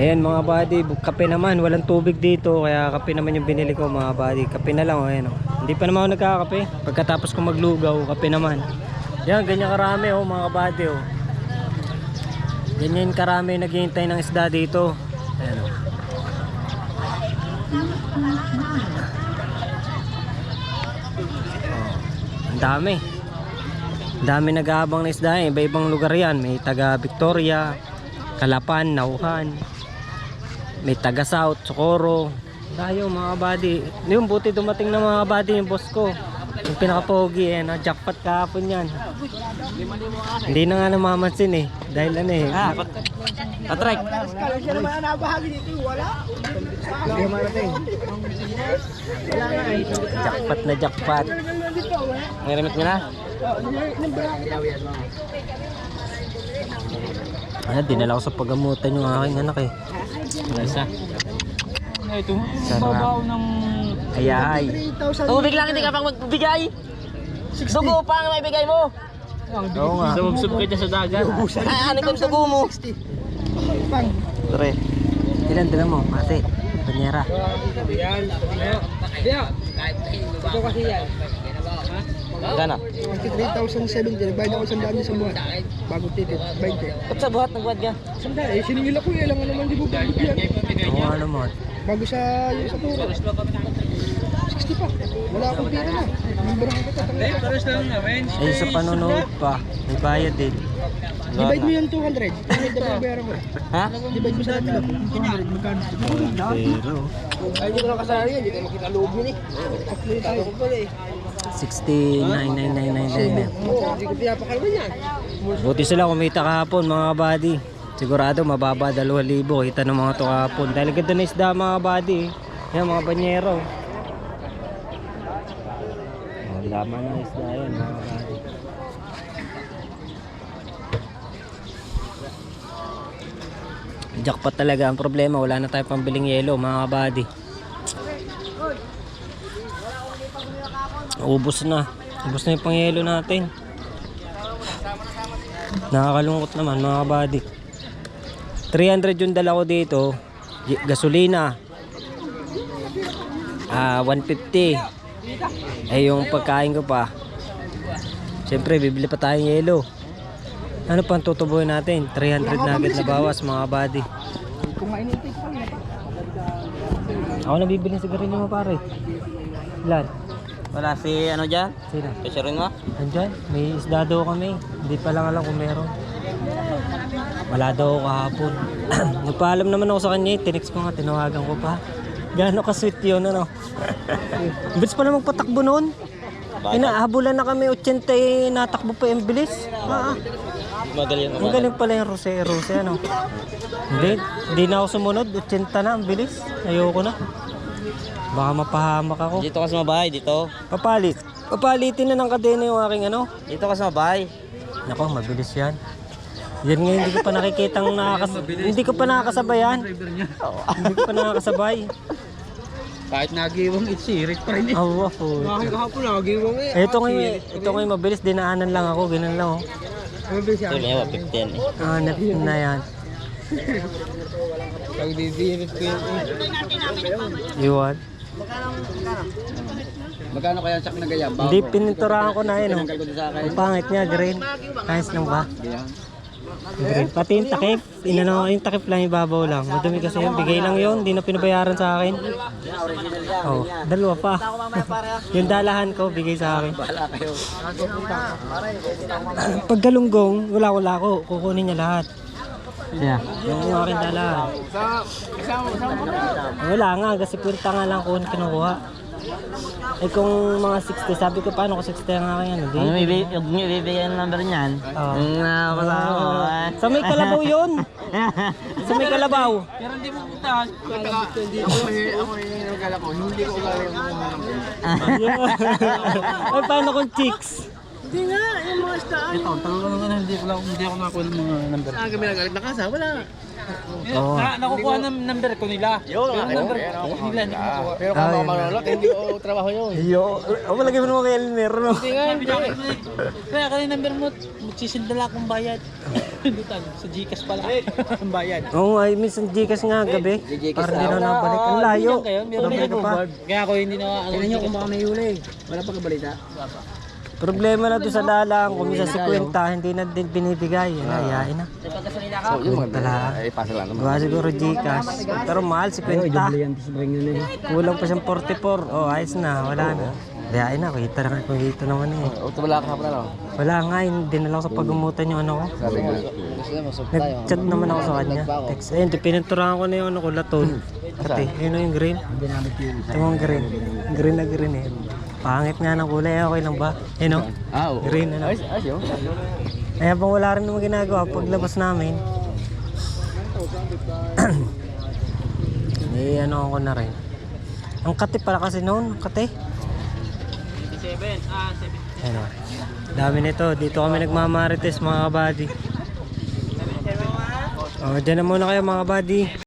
Ayan mga buddy, kape naman, walang tubig dito kaya kape naman yung binili ko mga buddy. Kape na lang, ayan oh. Hindi pa naman ako nagkakape. Pagkatapos ko maglugaw, kape naman. Yan, ganyan karami oh mga buddy oh. Ganyan karami naghihintay ng isda dito. Ayan oh. Ang dami. Ang dami nag-aabang na isda eh. Iba-ibang lugar yan. May taga Victoria, Calapan, Nauhan. May taga South, Socorro. Tayo mga buddy. Yung buti dumating na mga buddy yung boss ko. Yung pinaka-pogi eh. Jackpot kahapon yan. Hindi na nga namamansin eh. Dahil ano eh. Patrick. Siya naman nabahagi dito. Wala. Jackpot na jackpot. Ngirimit mo na? Ano, dinala ko sa pagamutan yung aking anak eh. Isa. Ito, Sarap. babaw ng... Ayay. Tubig lang, hindi ka pang magbigay. Dugo pa ang maibigay mo. Oo nga. Sumubsob ka dyan sa dagat. Ano kung dugo mo? Tre. Ilan dala mo, ate? Banyera. Ito kasi yan. Gana? 3,070. Bayad ako sandaan sa buwan. Bago ticket. 20. Ba't sa buhat nagbuhat ka? Sandaan. Eh, siningil ako eh. Alam nga naman di mo bago yan. Oo nga naman. Bago sa yung sa turo. 60 pa. Wala akong pera na. Memberahan ko tatanggal. Pares lang namin. Eh, sa panonood pa. May bayad din. Divide mo yung 200. 200 na pinabayaran ko. Ha? Divide mo sa atin. 200. Magkano? Pero, Ay, hindi ko lang kasalanan yan. Hindi ko makita loob yun eh. Actually tayo ko pala eh. 69,999. Hindi ko pinapakalman yan. Buti sila kumita kahapon mga buddy. Sigurado mababa 2,000. Kita ng mga to kahapon. Dahil ganda na isda mga buddy. Yan mga banyero. Oh, laman ng isda yan mga buddy. Jackpot talaga ang problema. Wala na tayong pambiling yelo mga buddy. Ubus na yung pangyelo natin. Nakakalungkot naman mga buddy. 300 yung dala ko dito. Gasolina 150. Eh yung pagkain ko pa. Siyempre bibili pa tayong yelo. Ano pang tutubuhin natin? 300 na agad na bawas mga buddy. Kung mainintay ko lang. Ako na bibili ng sigarilyo mo pare. Ilan? Wala si ano dyan? Sino? Picturein mo? Andyan, may isda daw kami. Hindi pa lang alam kung meron. Wala daw ako kahapon. Nagpaalam naman ako sa kanya, tinext ko nga, tinawagan ko pa. Gano'n ka-sweet yun, ano? Bilis pa na magpatakbo noon. Inahabulan na kami, 80 natakbo pa yung bilis. Magaling Ang galing pala yung Rose, ano? Hindi na ako sumunod, 80 na, ang bilis. Ayoko na. Baka mapahamak ako. Dito ka sa mabahay, dito. Papalitin na ng kadena yung aking ano. Dito ka sa mabahay. Nako, mabilis yan. Yan nga, hindi ko pa nakikitang hindi ko pa nakakasabayan. Hindi ko pa nakakasabay. Kahit nagiwang itsirit pa rin eh. Awa po. Bakit kahapon nagiwang eh. Ito ngayon mabilis, dinaanan lang ako, ganun lang oh. Mabilis yan. Ito niya, 15 eh. Na yan. Pag didirit ko yung Iwan. Magkano kaya siya nagayam? Hindi pininturahan ko na yun oh. Tanggal ko din sa akin. Ang pangit niya, green. Ayos lang ba? Green. Pati yung takip, inano, yung takip lang, ibabaw lang. Madumi kasi yun, bigay lang yun, hindi na pinabayaran sa akin. Oh, dalawa pa. Yung dalahan ko, bigay sa akin. Bahala kayo. Pag galunggong, wala ko, kukunin niya lahat. Yeah. Yung aking dalahan. Wala nga, kasi punta nga lang kung kinukuha. Eh kung mga 60, sabi ko paano ko 60 ang aking ano? Yung ibibigay ang number niyan. Oh. Yung nakakasama. Sa may kalabaw yun. Sa may kalabaw. Pero hindi mo puntahan. Ako yung nagkala ko, hindi ko kaya Ay paano kung chicks? Hindi nga, yung mga staan. Ito, talaga naman hindi ako nakakuha ng mga number. Kami nagalit na kasa, wala. Oo. Nakukuha ng number ko nila. Pero number ko nila hindi ko. Pero Ah, kung yun. mamalolok, hindi ko trabaho yun. Yo, malagay mo naman kay Elmer, no? Hindi nga, kaya ka yung number mo, magsisindala akong bayad. Lutan, sa Gcash pala. Ang bayad. Oo, ay minsan Gcash nga gabi. Para hindi na nabalik. Ang layo. Gabi ka pa. Kaya ako hindi na Tignan nyo kung baka may huli. Wala pa kabalita. Problema na doon sa lalang. Kung minsan si Kwenta, hindi na din binibigay. Yan, ayain na. So, yung mga Tala. ay pasa lang naman. Gawa siguro Gcash. Pero mahal si Kwenta. Kulang pa siyang 44. Oh, ayos na. Wala na. Ayain na. Kita naman eh. O, wala ka pa na. Wala nga. Hindi na lang sa pagumutan yung ano ko. Sabi nga. Gusto na masok tayo. Nag-chat naman ako sa kanya. Text. Ayun, pininturahan ko na yung ano ko, laton. Kati, yun o yung green. Ito yung green. Green na green eh. Pangit nga ng kulay. Okay lang ba? Yun o. Ah, oo. Green ano. Ayos, ayos yun. Kaya pang wala rin naman ginagawa paglabas namin. Eh, ano ako na rin. Ang kati pala kasi noon. Kati. 7, 7. Ano. Dami nito. Dito kami nagmamarites mga kabady. Oh, dyan na muna kayo mga kabady.